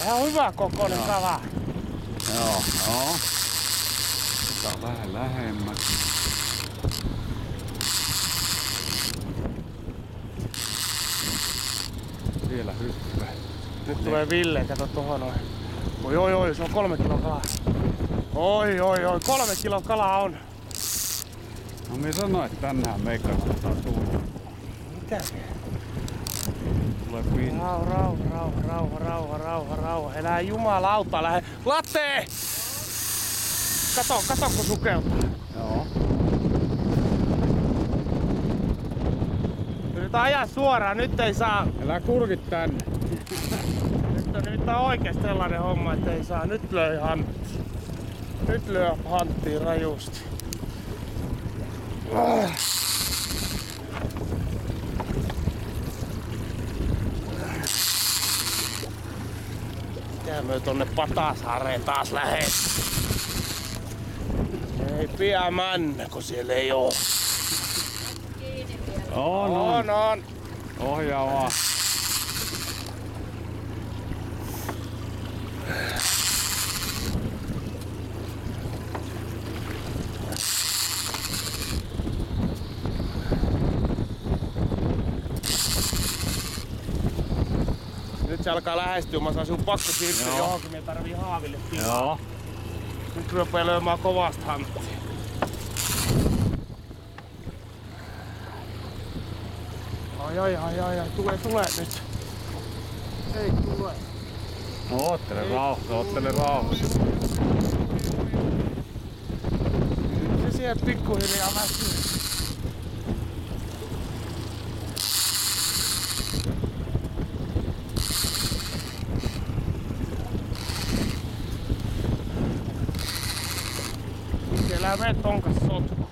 Ihan hyvä kokoinen kala. Joo, joo. Otetaan vähän lähemmäs. Vielä hyppää. Nyt tulee Ville, kato tohon noin. Oi, se on 3 kilon kala. Oi, 3 kilon kala on. No minä sanoin, että tänään me kannattaa tulla. Mitä se? Tulee pinta. Rauha. Elää jumalauta, lähde. Latte! Kato kun sukeltaa. Joo. Yritän ajaa suoraan, nyt ei saa. Elää kurkit tänne. Nyt on oikeesti sellainen homma, että ei saa. Nyt löi hantti. Nyt lyö hanttiin rajusti. Mitä me tonne Patasaareen taas lähet? Ei pian mennä, kun siellä ei oo. On. Ohjaa vaan. Nyt se alkaa lähestyä, mä saan sinun pakko siirtyä johonkin, me tarvii haaville tilaa. Joo. Nyt rupeaa löymään kovasta hanttia. Ai, tulee nyt. Ei tule. No oottele rauhassa. Se siihen pikkuhiljaa väsyy. Siellä menee tonkas sotku.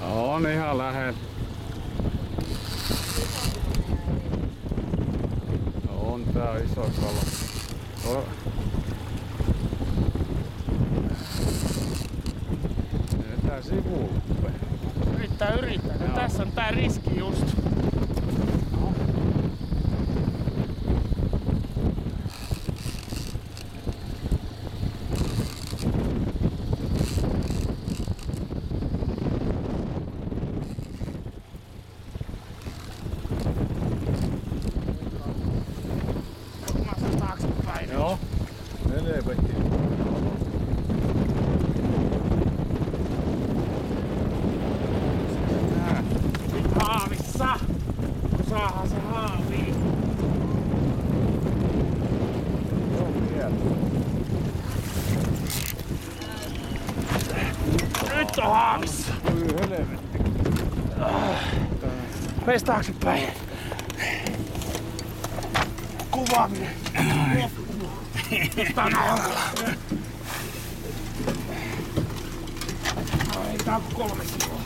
On ihan lähellä. On tää iso kala. Tää sivulle. Yrittää. No, tässä on tää riski just. Joo. Helvetti. Nyt haavissa. Saahan se haaviin. Joo, vielä. Nyt on haavissa. Oi helvetti. Meis taaksepäin. Kuvaaminen. Tää on hankalaa. Ei tää on 3 kiloa.